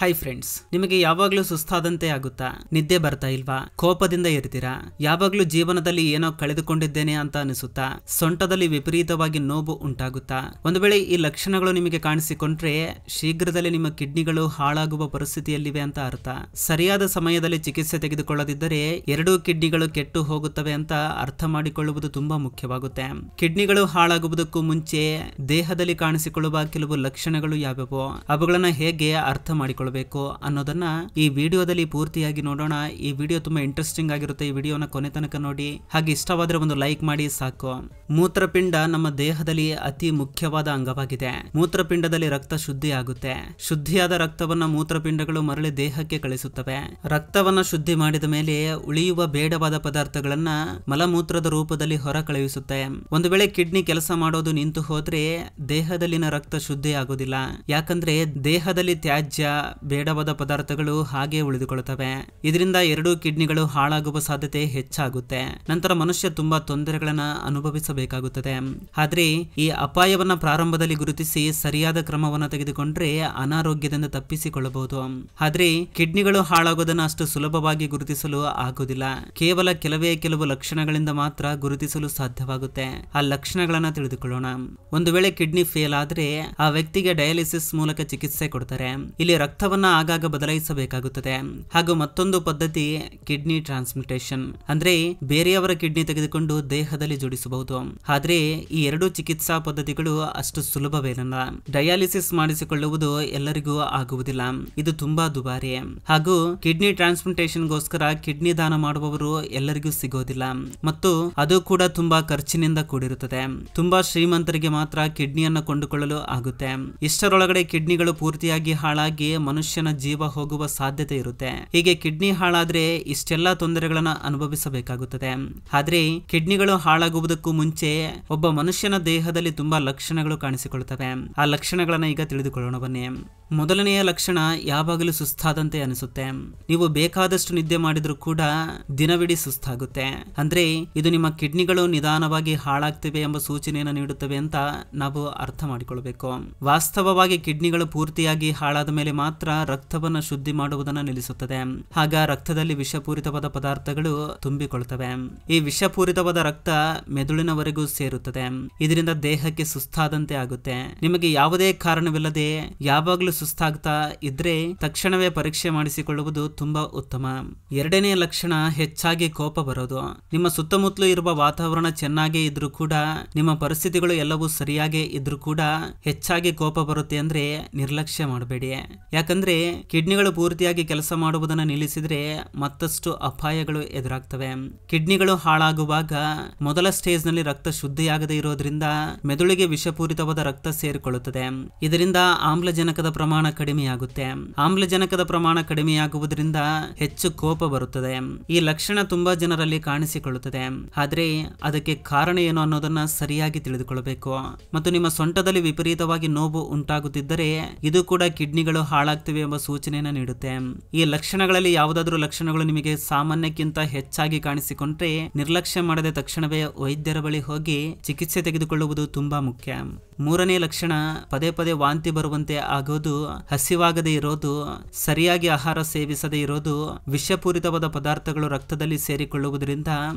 Hi friends, ನಿಮಗೆ ಯಾವಾಗಲೂ ಸುಸ್ತಾದಂತೆ ಆಗುತ್ತಾ? ನಿದ್ದೆ ಬರ್ತಾ ಇಲ್ವಾ? ಕೋಪದಿಂದ ಇರ್ತೀರಾ? ಯಾವಾಗಲೂ ಜೀವನದಲ್ಲಿ ಏನೋ ಕಳೆದುಕೊಂಡಿದ್ದೇನೆ ಅಂತ ಅನಿಸುತ್ತಾ? ಸೊಂಟದಲ್ಲಿ ವಿಪರೀತವಾಗಿ ನೋವು ಉಂಟಾಗುತ್ತಾ? ಒಂದು ವೇಳೆ ಈ ಲಕ್ಷಣಗಳು ನಿಮಗೆ ಕಾಣಿಸಿಕೊಂಡ್ರೆ ಶೀಘ್ರದಲ್ಲೇ ನಿಮ್ಮ ಕಿಡ್ನಿಗಳು ಹಾಳಾಗುವ ಪರಿಸ್ಥಿತಿಯಲ್ಲಿವೆ ಅಂತ ಅರ್ಥ. ಸರಿಯಾದ ಸಮಯದಲ್ಲಿ ಚಿಕಿತ್ಸೆ ತೆಗೆದುಕೊಳ್ಳದಿದ್ದರೆ ಎರಡೂ ಕಿಡ್ನಿಗಳು ಕೆಟ್ಟು ಹೋಗುತ್ತವೆ ಅಂತ ಅರ್ಥ ಮಾಡಿಕೊಳ್ಳುವುದು ತುಂಬಾ ಮುಖ್ಯವಾಗುತ್ತೆ. ಕಿಡ್ನಿಗಳು ಹಾಳಾಗುವುದಕ್ಕೂ ಮುಂಚೆ ದೇಹದಲ್ಲಿ ಕಾಣಿಸಿಕೊಳ್ಳುವ ಕೆಲವು ಲಕ್ಷಣಗಳು ಯಾವ್ಯಾವು, ಅವುಗಳನ್ನ ಹೇಗೆ ಅರ್ಥ ಮಾಡಿಕೊಳ್ಳಬೇಕು ಅನ್ನೋದನ್ನ ಈ ವಿಡಿಯೋದಲ್ಲಿ ಪೂರ್ತಿಯಾಗಿ ನೋಡೋಣ. ಈ ವಿಡಿಯೋ ತುಂಬಾ ಇಂಟ್ರೆಸ್ಟಿಂಗ್ ಆಗಿರುತ್ತೆ. ಈ ವಿಡಿಯೋನ ಕೊನೆ ತನಕ ನೋಡಿ. ಹಾಗೆ ಇಷ್ಟವಾದ್ರೆ ಒಂದು ಲೈಕ್ ಮಾಡಿ ಸಾಕು. ಮೂತ್ರಪಿಂಡ ನಮ್ಮ ದೇಹದಲ್ಲಿ ಅತಿ ಮುಖ್ಯವಾದ ಅಂಗವಾಗಿದೆ. ಮೂತ್ರಪಿಂಡದಲ್ಲಿ ರಕ್ತ ಶುದ್ಧಿ ಆಗುತ್ತೆ. ಶುದ್ಧಿಯಾದ ರಕ್ತವನ್ನ ಮೂತ್ರಪಿಂಡಗಳು ಮರಳಿ ದೇಹಕ್ಕೆ ಕಳಿಸುತ್ತವೆ. ರಕ್ತವನ್ನ ಶುದ್ಧಿ ಮಾಡಿದ ಮೇಲೆ ಉಳಿಯುವ ಬೇಡವಾದ ಪದಾರ್ಥಗಳನ್ನ ಮಲಮೂತ್ರದ ರೂಪದಲ್ಲಿ ಹೊರ ಕಳುಹಿಸುತ್ತೆ. ಒಂದು ವೇಳೆ ಕಿಡ್ನಿ ಕೆಲಸ ಮಾಡೋದು ನಿಂತು ಹೋದ್ರೆ ದೇಹದಲ್ಲಿನ ರಕ್ತ ಶುದ್ಧಿ ಆಗೋದಿಲ್ಲ. ಯಾಕಂದ್ರೆ ದೇಹದಲ್ಲಿ ತ್ಯಾಜ್ಯ ಬೇಡವಾದ ಪದಾರ್ಥಗಳು ಹಾಗೆ ಉಳಿದುಕೊಳ್ಳುತ್ತವೆ. ಇದರಿಂದ ಎರಡೂ ಕಿಡ್ನಿಗಳು ಹಾಳಾಗುವ ಸಾಧ್ಯತೆ ಹೆಚ್ಚಾಗುತ್ತೆ. ನಂತರ ಮನುಷ್ಯ ತುಂಬಾ ತೊಂದರೆಗಳನ್ನ ಅನುಭವಿಸಬೇಕಾಗುತ್ತದೆ. ಆದ್ರೆ ಈ ಅಪಾಯವನ್ನ ಪ್ರಾರಂಭದಲ್ಲಿ ಗುರುತಿಸಿ ಸರಿಯಾದ ಕ್ರಮವನ್ನ ತೆಗೆದುಕೊಂಡ್ರೆ ಅನಾರೋಗ್ಯದಿಂದ ತಪ್ಪಿಸಿಕೊಳ್ಳಬಹುದು. ಆದ್ರೆ ಕಿಡ್ನಿಗಳು ಹಾಳಾಗೋದನ್ನ ಅಷ್ಟು ಸುಲಭವಾಗಿ ಗುರುತಿಸಲು ಆಗುವುದಿಲ್ಲ. ಕೇವಲ ಕೆಲವು ಲಕ್ಷಣಗಳಿಂದ ಮಾತ್ರ ಗುರುತಿಸಲು ಸಾಧ್ಯವಾಗುತ್ತೆ. ಆ ಲಕ್ಷಣಗಳನ್ನ ತಿಳಿದುಕೊಳ್ಳೋಣ. ಒಂದು ವೇಳೆ ಕಿಡ್ನಿ ಫೇಲ್ ಆದ್ರೆ ಆ ವ್ಯಕ್ತಿಗೆ ಡಯಾಲಿಸಿಸ್ ಮೂಲಕ ಚಿಕಿತ್ಸೆ ಕೊಡ್ತಾರೆ. ಇಲ್ಲಿ ರಕ್ತವನ್ನ ಆಗಾಗ ಬದಲಾಯಿಸಬೇಕಾಗುತ್ತದೆ. ಹಾಗೂ ಮತ್ತೊಂದು ಪದ್ಧತಿ ಕಿಡ್ನಿ ಟ್ರಾನ್ಸ್ಪ್ಲಾಂಟೇಶನ್, ಅಂದ್ರೆ ಬೇರೆಯವರ ಕಿಡ್ನಿ ತೆಗೆದುಕೊಂಡು ದೇಹದಲ್ಲಿ ಜೋಡಿಸಬಹುದು. ಆದ್ರೆ ಈ ಎರಡು ಚಿಕಿತ್ಸಾ ಪದ್ಧತಿಗಳು ಅಷ್ಟು ಸುಲಭವೇನಲ್ಲ. ಡಯಾಲಿಸಿಸ್ ಮಾಡಿಸಿಕೊಳ್ಳುವುದು ಎಲ್ಲರಿಗೂ ಆಗುವುದಿಲ್ಲ. ಇದು ತುಂಬಾ ದುಬಾರಿ. ಹಾಗೂ ಕಿಡ್ನಿ ಟ್ರಾನ್ಸ್ಪ್ಲಾಂಟೇಶನ್ ಗೋಸ್ಕರ ಕಿಡ್ನಿ ದಾನ ಮಾಡುವವರು ಎಲ್ಲರಿಗೂ ಸಿಗೋದಿಲ್ಲ. ಮತ್ತು ಅದು ಕೂಡ ತುಂಬಾ ಖರ್ಚಿನಿಂದ ಕೂಡಿರುತ್ತದೆ. ತುಂಬಾ ಶ್ರೀಮಂತರಿಗೆ ಮಾತ್ರ ಕಿಡ್ನಿಯನ್ನು ಕೊಂಡುಕೊಳ್ಳಲು ಆಗುತ್ತೆ. ಇಷ್ಟರೊಳಗಡೆ ಕಿಡ್ನಿಗಳು ಪೂರ್ತಿಯಾಗಿ ಹಾಳಾಗಿ ಮನುಷ್ಯನ ಜೀವ ಹೋಗುವ ಸಾಧ್ಯತೆ ಇರುತ್ತೆ. ಹೀಗೆ ಕಿಡ್ನಿ ಹಾಳಾದ್ರೆ ಇಷ್ಟೆಲ್ಲಾ ತೊಂದರೆಗಳನ್ನ ಅನುಭವಿಸಬೇಕಾಗುತ್ತದೆ. ಆದ್ರೆ ಕಿಡ್ನಿಗಳು ಹಾಳಾಗುವುದಕ್ಕೂ ಮುಂಚೆ ಒಬ್ಬ ಮನುಷ್ಯನ ದೇಹದಲ್ಲಿ ತುಂಬಾ ಲಕ್ಷಣಗಳು ಕಾಣಿಸಿಕೊಳ್ಳುತ್ತವೆ. ಆ ಲಕ್ಷಣಗಳನ್ನ ಈಗ ತಿಳಿದುಕೊಳ್ಳೋಣ ಬನ್ನಿ. ಮೊದಲನೆಯ ಲಕ್ಷಣ ಯಾವಾಗಲೂ ಸುಸ್ತಾದಂತೆ ಅನಿಸುತ್ತೆ. ನೀವು ಬೇಕಾದಷ್ಟು ನಿದ್ದೆ ಮಾಡಿದ್ರೂ ಕೂಡ ದಿನವಿಡೀ ಸುಸ್ತಾಗುತ್ತೆ. ಅಂದ್ರೆ ಇದು ನಿಮ್ಮ ಕಿಡ್ನಿಗಳು ನಿಧಾನವಾಗಿ ಹಾಳಾಗ್ತಿವೆ ಎಂಬ ಸೂಚನೆಯನ್ನು ನೀಡುತ್ತವೆ ಅಂತ ನಾವು ಅರ್ಥ ಮಾಡಿಕೊಳ್ಬೇಕು. ವಾಸ್ತವವಾಗಿ ಕಿಡ್ನಿಗಳು ಪೂರ್ತಿಯಾಗಿ ಹಾಳಾದ ಮೇಲೆ ಮಾತ್ರ ರಕ್ತವನ್ನ ಶುದ್ಧಿ ಮಾಡುವುದನ್ನು ನಿಲ್ಲಿಸುತ್ತದೆ. ಆಗ ರಕ್ತದಲ್ಲಿ ವಿಷಪೂರಿತವಾದ ಪದಾರ್ಥಗಳು ತುಂಬಿಕೊಳ್ತವೆ. ಈ ವಿಷಪೂರಿತವಾದ ರಕ್ತ ಮೆದುಳಿನವರೆಗೂ ಸೇರುತ್ತದೆ. ಇದರಿಂದ ದೇಹಕ್ಕೆ ಸುಸ್ತಾದಂತೆ ಆಗುತ್ತೆ. ನಿಮಗೆ ಯಾವುದೇ ಕಾರಣವಿಲ್ಲದೆ ಯಾವಾಗಲೂ ಸುಸ್ತಾಗ್ತಾ ಇದ್ರೆ ತಕ್ಷಣವೇ ಪರೀಕ್ಷೆ ಮಾಡಿಸಿಕೊಳ್ಳುವುದು ತುಂಬಾ ಉತ್ತಮ. ಎರಡನೇ ಲಕ್ಷಣ ಹೆಚ್ಚಾಗಿ ಕೋಪ ಬರೋದು. ನಿಮ್ಮ ಸುತ್ತಮುತ್ತಲೂ ಇರುವ ವಾತಾವರಣ ಚೆನ್ನಾಗೇ ಇದ್ರೂ ಕೂಡ, ನಿಮ್ಮ ಪರಿಸ್ಥಿತಿಗಳು ಎಲ್ಲವೂ ಸರಿಯಾಗಿ ಇದ್ರೂ ಕೂಡ ಹೆಚ್ಚಾಗಿ ಕೋಪ ಬರುತ್ತೆ ಅಂದ್ರೆ ನಿರ್ಲಕ್ಷ್ಯ ಮಾಡಬೇಡಿ. ಯಾಕಂದ್ರೆ ಕಿಡ್ನಿಗಳು ಪೂರ್ತಿಯಾಗಿ ಕೆಲಸ ಮಾಡುವುದನ್ನು ನಿಲ್ಲಿಸಿದ್ರೆ ಮತ್ತಷ್ಟು ಅಪಾಯಗಳು ಎದುರಾಗ್ತವೆ. ಕಿಡ್ನಿಗಳು ಹಾಳಾಗುವಾಗ ಮೊದಲ ಸ್ಟೇಜ್ ನಲ್ಲಿ ರಕ್ತ ಶುದ್ಧಿಯಾಗದೇ ಇರೋದ್ರಿಂದ ಮೆದುಳಿಗೆ ವಿಷಪೂರಿತವಾದ ರಕ್ತ ಸೇರಿಕೊಳ್ಳುತ್ತದೆ. ಇದರಿಂದ ಆಮ್ಲಜನಕದ ಪ್ರಮಾಣ ಕಡಿಮೆಯಾಗುತ್ತೆ. ಆಮ್ಲಜನಕದ ಪ್ರಮಾಣ ಕಡಿಮೆಯಾಗುವುದರಿಂದ ಹೆಚ್ಚು ಕೋಪ ಬರುತ್ತದೆ. ಈ ಲಕ್ಷಣ ತುಂಬಾ ಜನರಲ್ಲಿ ಕಾಣಿಸಿಕೊಳ್ಳುತ್ತದೆ. ಆದ್ರೆ ಅದಕ್ಕೆ ಕಾರಣ ಏನು ಅನ್ನೋದನ್ನ ಸರಿಯಾಗಿ ತಿಳಿದುಕೊಳ್ಳಬೇಕು. ಮತ್ತು ನಿಮ್ಮ ಸೊಂಟದಲ್ಲಿ ವಿಪರೀತವಾಗಿ ನೋವು ಉಂಟಾಗುತ್ತಿದ್ದರೆ ಇದು ಕೂಡ ಕಿಡ್ನಿಗಳು ಹಾಳಾಗ್ತಿವೆ ಎಂಬ ಸೂಚನೆಯನ್ನು ನೀಡುತ್ತೆ. ಈ ಲಕ್ಷಣಗಳಲ್ಲಿ ಯಾವುದಾದ್ರೂ ಲಕ್ಷಣಗಳು ನಿಮಗೆ ಸಾಮಾನ್ಯಕ್ಕಿಂತ ಹೆಚ್ಚಾಗಿ ಕಾಣಿಸಿಕೊಂಡ್ರೆ ನಿರ್ಲಕ್ಷ್ಯ ಮಾಡದೆ ತಕ್ಷಣವೇ ವೈದ್ಯರ ಬಳಿ ಹೋಗಿ ಚಿಕಿತ್ಸೆ ತೆಗೆದುಕೊಳ್ಳುವುದು ತುಂಬಾ ಮುಖ್ಯ. ಮೂರನೇ ಲಕ್ಷಣ ಪದೇ ಪದೇ ವಾಂತಿ ಬರುವಂತೆ ಆಗೋದು, ಹಸಿವಾಗದೇ ಇರೋದು, ಸರಿಯಾಗಿ ಆಹಾರ ಸೇವಿಸದೇ ಇರೋದು. ವಿಷಪೂರಿತವಾದ ಪದಾರ್ಥಗಳು ರಕ್ತದಲ್ಲಿ ಸೇರಿಕೊಳ್ಳುವುದರಿಂದ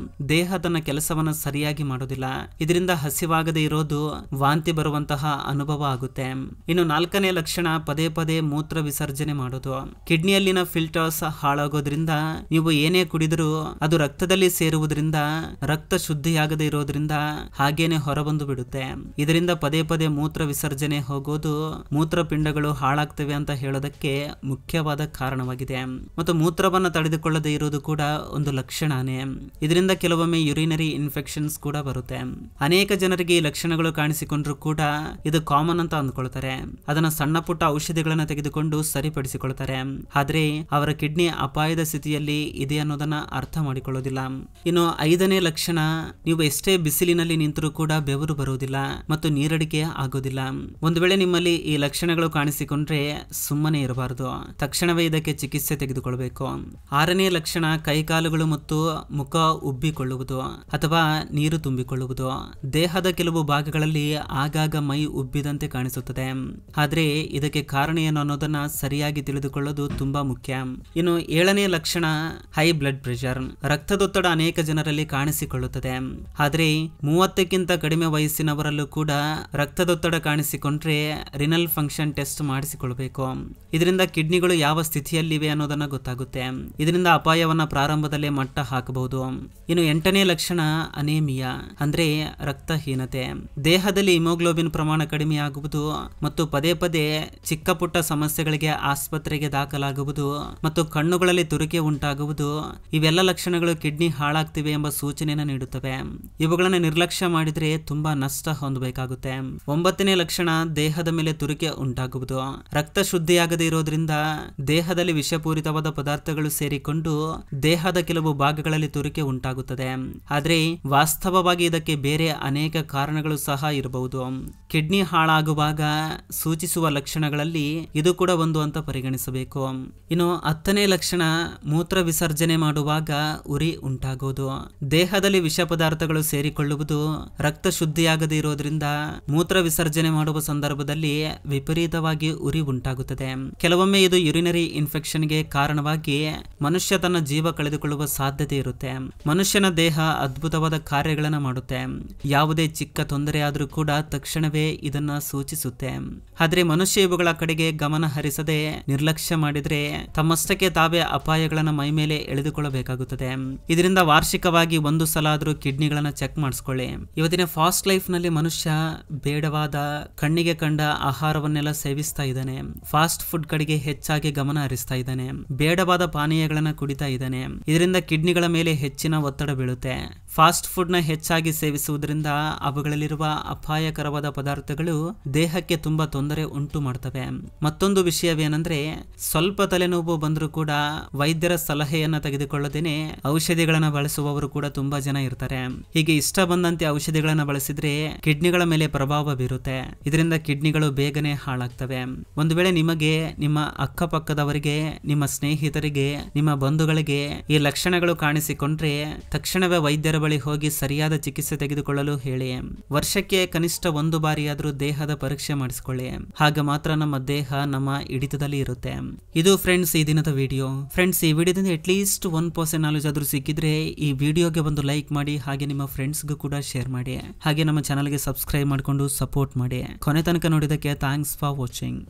ದೇಹ ತನ್ನ ಕೆಲಸವನ್ನ ಸರಿಯಾಗಿ ಮಾಡೋದಿಲ್ಲ. ಇದರಿಂದ ಹಸಿವಾಗದೇ ಇರೋದು, ವಾಂತಿ ಬರುವಂತಹ ಅನುಭವ ಆಗುತ್ತೆ. ಇನ್ನು ನಾಲ್ಕನೇ ಲಕ್ಷಣ ಪದೇ ಪದೇ ಮೂತ್ರ ವಿಸರ್ಜನೆ ಮಾಡೋದು. ಕಿಡ್ನಿಯಲ್ಲಿನ ಫಿಲ್ಟರ್ಸ್ ಹಾಳಾಗೋದ್ರಿಂದ ನೀವು ಏನೇ ಕುಡಿದರೂ ಅದು ರಕ್ತದಲ್ಲಿ ಸೇರುವುದರಿಂದ ರಕ್ತ ಶುದ್ಧಿಯಾಗದೇ ಇರೋದ್ರಿಂದ ಹಾಗೇನೆ ಹೊರಬಂದು ಬಿಡುತ್ತೆ. ಇದರಿಂದ ಪದೇ ಪದೇ ಮೂತ್ರ ವಿಸರ್ಜನೆ ಹೋಗೋದು ಮೂತ್ರಪಿಂಡಗಳು ಹಾಳಾಗ್ತವೆ ಅಂತ ಹೇಳೋದಕ್ಕೆ ಮುಖ್ಯವಾದ ಕಾರಣವಾಗಿದೆ. ಮತ್ತು ಮೂತ್ರವನ್ನ ತಡೆದುಕೊಳ್ಳದೆ ಇರೋದು ಕೂಡ ಒಂದು ಲಕ್ಷಣನೇ. ಇದರಿಂದ ಕೆಲವೊಮ್ಮೆ ಯುರಿನರಿ ಇನ್ಫೆಕ್ಷನ್ಸ್ ಕೂಡ ಬರುತ್ತೆ. ಅನೇಕ ಜನರಿಗೆ ಈ ಲಕ್ಷಣಗಳು ಕಾಣಿಸಿಕೊಂಡ್ರು ಕೂಡ ಇದು ಕಾಮನ್ ಅಂತ ಅಂದ್ಕೊಳ್ತಾರೆ. ಅದನ್ನ ಸಣ್ಣ ಪುಟ್ಟ ಔಷಧಿಗಳನ್ನ ತೆಗೆದುಕೊಂಡು ಸರಿಪಡಿಸಿಕೊಳ್ತಾರೆ. ಆದ್ರೆ ಅವರ ಕಿಡ್ನಿ ಅಪಾಯದ ಸ್ಥಿತಿಯಲ್ಲಿ ಇದೆ ಅನ್ನೋದನ್ನ ಅರ್ಥ ಮಾಡಿಕೊಳ್ಳೋದಿಲ್ಲ. ಇನ್ನು ಐದನೇ ಲಕ್ಷಣ, ನೀವು ಎಷ್ಟೇ ಬಿಸಿಲಿನಲ್ಲಿ ನಿಂತರೂ ಕೂಡ ಬೆವರು ಬರುವುದಿಲ್ಲ ಮತ್ತು ನೀರಡಿಕೆ ಆಗೋದಿಲ್ಲ. ಒಂದು ವೇಳೆ ನಿಮ್ಮಲ್ಲಿ ಈ ಲಕ್ಷಣಗಳು ಕಾಣಿಸಿಕೊಂಡ್ರೆ ಸುಮ್ಮನೆ ಇರಬಾರದು. ತಕ್ಷಣವೇ ಇದಕ್ಕೆ ಚಿಕಿತ್ಸೆ ತೆಗೆದುಕೊಳ್ಳಬೇಕು. ಆರನೇ ಲಕ್ಷಣ ಕೈಕಾಲುಗಳು ಮತ್ತು ಮುಖ ಉಬ್ಬಿಕೊಳ್ಳುವುದು ಅಥವಾ ನೀರು ತುಂಬಿಕೊಳ್ಳುವುದು. ದೇಹದ ಕೆಲವು ಭಾಗಗಳಲ್ಲಿ ಆಗಾಗ ಮೈ ಉಬ್ಬಿದಂತೆ ಕಾಣಿಸುತ್ತದೆ. ಆದ್ರೆ ಇದಕ್ಕೆ ಕಾರಣ ಏನು ಅನ್ನೋದನ್ನ ಸರಿಯಾಗಿ ತಿಳಿದುಕೊಳ್ಳೋದು ತುಂಬಾ ಮುಖ್ಯ. ಇನ್ನು 7ನೇ ಲಕ್ಷಣ ಹೈ ಬ್ಲಡ್ ಪ್ರೆಷರ್. ರಕ್ತದೊತ್ತಡ ಅನೇಕ ಜನರಲ್ಲಿ ಕಾಣಿಸಿಕೊಳ್ಳುತ್ತದೆ. ಆದ್ರೆ 30ಕ್ಕಿಂತ ಕಡಿಮೆ ವಯಸ್ಸಿನವರಲ್ಲೂ ಕೂಡ ರಕ್ತದೊತ್ತಡ ಕಾಣಿಸಿಕೊಂಡ್ರೆ ರಿನಲ್ ಫಂಕ್ಷನ್ ಟೆಸ್ಟ್ ಮಾಡಿಸಿಕೊಳ್ಬೇಕು. ಇದರಿಂದ ಕಿಡ್ನಿಗಳು ಯಾವ ಸ್ಥಿತಿಯಲ್ಲಿವೆ ಅನ್ನೋದನ್ನ ಗೊತ್ತಾಗುತ್ತೆ. ಇದರಿಂದ ಅಪಾಯವನ್ನ ಪ್ರಾರಂಭದಲ್ಲೇ ಮಟ್ಟ ಹಾಕಬಹುದು. ಇನ್ನು 8ನೇ ಲಕ್ಷಣ ಅನೇಮಿಯಾ ಅಂದ್ರೆ ರಕ್ತಹೀನತೆ. ದೇಹದಲ್ಲಿ ಹಿಮೋಗ್ಲೋಬಿನ್ ಪ್ರಮಾಣ ಕಡಿಮೆಯಾಗುವುದು ಮತ್ತು ಪದೇ ಪದೇ ಚಿಕ್ಕ ಪುಟ್ಟ ಸಮಸ್ಯೆಗಳಿಗೆ ಆಸ್ಪತ್ರೆಗೆ ದಾಖಲಾಗುವುದು ಮತ್ತು ಕಣ್ಣುಗಳಲ್ಲಿ ತುರಿಕೆ ಉಂಟಾಗುವುದು, ಇವೆಲ್ಲ ಲಕ್ಷಣಗಳು ಕಿಡ್ನಿ ಹಾಳಾಗ್ತಿವೆ ಎಂಬ ಸೂಚನೆಯನ್ನು ನೀಡುತ್ತವೆ. ಇವುಗಳನ್ನು ನಿರ್ಲಕ್ಷ್ಯ ಮಾಡಿದ್ರೆ ತುಂಬಾ ನಷ್ಟ ಹೊಂದಬೇಕಾಗುತ್ತೆ. 9ನೇ ಲಕ್ಷಣ ದೇಹದ ಮೇಲೆ ತುರಿಕೆ ಉಂಟಾಗುವುದು. ರಕ್ತ ಶುದ್ಧಿಯಾಗದೇ ಇರೋದ್ರಿಂದ ದೇಹದಲ್ಲಿ ವಿಷಪೂರಿತವಾದ ಪದಾರ್ಥಗಳು ಸೇರಿಕೊಂಡು ದೇಹದ ಕೆಲವು ಭಾಗಗಳಲ್ಲಿ ತುರಿಕೆ ಉಂಟಾಗುತ್ತದೆ. ಆದ್ರೆ ವಾಸ್ತವವಾಗಿ ಇದಕ್ಕೆ ಬೇರೆ ಅನೇಕ ಕಾರಣಗಳು ಸಹ ಇರಬಹುದು. ಕಿಡ್ನಿ ಹಾಳಾಗುವಾಗ ಸೂಚಿಸುವ ಲಕ್ಷಣಗಳಲ್ಲಿ ಇದು ಕೂಡ ಒಂದು ಅಂತ ಪರಿಗಣಿಸಬೇಕು. ಇನ್ನು 10ನೇ ಲಕ್ಷಣ ಮೂತ್ರ ವಿಸರ್ಜನೆ ಮಾಡುವಾಗ ಉರಿ ಉಂಟಾಗುವುದು. ದೇಹದಲ್ಲಿ ವಿಷ ಪದಾರ್ಥಗಳು ಸೇರಿಕೊಳ್ಳುವುದು, ರಕ್ತ ಶುದ್ಧಿಯಾಗದೇ ಇರೋದ್ರಿಂದ ಮೂತ್ರ ವಿಸರ್ಜನೆ ಮಾಡುವ ಸಂದರ್ಭದಲ್ಲಿ ವಿಪರೀತವಾಗಿ ಉರಿ ಉಂಟಾಗುತ್ತದೆ. ಕೆಲವೊಮ್ಮೆ ಇದು ಯುರಿನರಿ ಇನ್ಫೆಕ್ಷನ್ಗೆ ಕಾರಣವಾಗಿ ಮನುಷ್ಯ ತನ್ನ ಜೀವ ಕಳೆದುಕೊಳ್ಳುವ ಸಾಧ್ಯತೆ ಇರುತ್ತೆ. ಮನುಷ್ಯನ ದೇಹ ಅದ್ಭುತವಾದ ಕಾರ್ಯಗಳನ್ನು ಮಾಡುತ್ತೆ. ಯಾವುದೇ ಚಿಕ್ಕ ತೊಂದರೆ ಆದರೂ ಕೂಡ ತಕ್ಷಣವೇ ಇದನ್ನ ಸೂಚಿಸುತ್ತೆ. ಆದ್ರೆ ಮನುಷ್ಯ ಇವುಗಳ ಕಡೆಗೆ ಗಮನ ಹರಿಸದೆ ನಿರ್ಲಕ್ಷ್ಯ ಮಾಡಿದ್ರೆ ತಮ್ಮಷ್ಟಕ್ಕೆ ತಾವೇ ಅಪಾಯಗಳನ್ನ ಮೈ ಮೇಲೆ ಎಳೆದುಕೊಳ್ಳಬೇಕಾಗುತ್ತದೆ. ಇದರಿಂದ ವಾರ್ಷಿಕವಾಗಿ 1 ಸಲ ಆದ್ರೂ ಕಿಡ್ನಿಗಳನ್ನ ಚೆಕ್ ಮಾಡಿಸ್ಕೊಳ್ಳಿ. ಇವತ್ತಿನ ಫಾಸ್ಟ್ ಲೈಫ್ ನಲ್ಲಿ ಮನುಷ್ಯ ಬೇಡವಾದ ಕಣ್ಣಿಗೆ ಕಂಡ ಆಹಾರವನ್ನೆಲ್ಲ ಸೇವಿಸ್ತಾ ಇದ್ದಾನೆ. ಫಾಸ್ಟ್ ಫುಡ್ ಕಡೆಗೆ ಹೆಚ್ಚಾಗಿ ಗಮನ ಹರಿಸ್ತಾ ಇದ್ದಾನೆ. ಬೇಡವಾದ ಪಾನೀಯಗಳನ್ನ ಕುಡಿತಾ ಇದ್ದಾನೆ. ಇದರಿಂದ ಕಿಡ್ನಿಗಳ ಮೇಲೆ ಹೆಚ್ಚಿನ ಒತ್ತಡ ಬೀಳುತ್ತೆ. ಫಾಸ್ಟ್ ಫುಡ್ ನ ಹೆಚ್ಚಾಗಿ ಸೇವಿಸುವುದರಿಂದ ಅವುಗಳಲ್ಲಿರುವ ಅಪಾಯಕರವಾದ ಪದಾರ್ಥಗಳು ದೇಹಕ್ಕೆ ತುಂಬಾ ತೊಂದರೆ ಉಂಟು ಮಾಡ್ತವೆ. ಮತ್ತೊಂದು ವಿಷಯವೇನೆಂದ್ರೆ ಸ್ವಲ್ಪ ತಲೆನೋವು ಬಂದರೂ ಕೂಡ ವೈದ್ಯರ ಸಲಹೆಯನ್ನ ತೆಗೆದುಕೊಳ್ಳದೇನೆ ಔಷಧಿಗಳನ್ನ ಬಳಸುವವರು ಕೂಡ ತುಂಬಾ ಜನ ಇರ್ತಾರೆ. ಹೀಗೆ ಇಷ್ಟ ಬಂದಂತೆ ಔಷಧಿಗಳನ್ನ ಬಳಸಿದ್ರೆ ಕಿಡ್ನಿಗಳ ಮೇಲೆ ಪ್ರಭಾವ ಬೀರುತ್ತೆ. ಇದರಿಂದ ಕಿಡ್ನಿಗಳು ಬೇಗನೆ ಹಾಳಾಗ್ತವೆ. ಒಂದು ವೇಳೆ ನಿಮಗೆ, ನಿಮ್ಮ ಅಕ್ಕಪಕ್ಕದವರಿಗೆ, ನಿಮ್ಮ ಸ್ನೇಹಿತರಿಗೆ, ನಿಮ್ಮ ಬಂಧುಗಳಿಗೆ ಈ ಲಕ್ಷಣಗಳು ಕಾಣಿಸಿಕೊಂಡ್ರೆ ತಕ್ಷಣವೇ ವೈದ್ಯರ ಬಳಿ ಹೋಗಿ ಸರಿಯಾದ ಚಿಕಿತ್ಸೆ ತೆಗೆದುಕೊಳ್ಳಲು ಹೇಳಿ. ವರ್ಷಕ್ಕೆ ಕನಿಷ್ಠ 1 ಬಾರಿಯಾದ್ರೂ ದೇಹದ ಪರೀಕ್ಷೆ ಮಾಡಿಸಿಕೊಳ್ಳಿ. ಹಾಗೆ ಮಾತ್ರ ನಮ್ಮ ದೇಹ ನಮ್ಮ ಹಿಡಿತದಲ್ಲಿ ಇರುತ್ತೆ. ಇದು ಫ್ರೆಂಡ್ಸ್ ಈ ದಿನದ ವಿಡಿಯೋ. ಫ್ರೆಂಡ್ಸ್, ಈ ವಿಡಿಯೋದಿಂದ ಅಟ್ಲೀಸ್ಟ್ 1% ನಾಲೆಜ್ ಆದ್ರೂ ಸಿಕ್ಕಿದ್ರೆ ಈ ವಿಡಿಯೋಗೆ ಒಂದು ಲೈಕ್ ಮಾಡಿ, ಹಾಗೆ ನಿಮ್ಮ ಫ್ರೆಂಡ್ಸ್ಗೂ ಕೂಡ ಶೇರ್ ಮಾಡಿ, ಹಾಗೆ ನಮ್ಮ ಚಾನಲ್ಗೆ ಸಬ್ಸ್ಕ್ರೈಬ್ ಮಾಡಿಕೊಂಡು ಸಪೋರ್ಟ್ ಮಾಡಿ. ಕೊನೆ ತನಕ ನೋಡಿದಕ್ಕೆ ಥ್ಯಾಂಕ್ಸ್ ಫಾರ್ ವಾಚಿಂಗ್.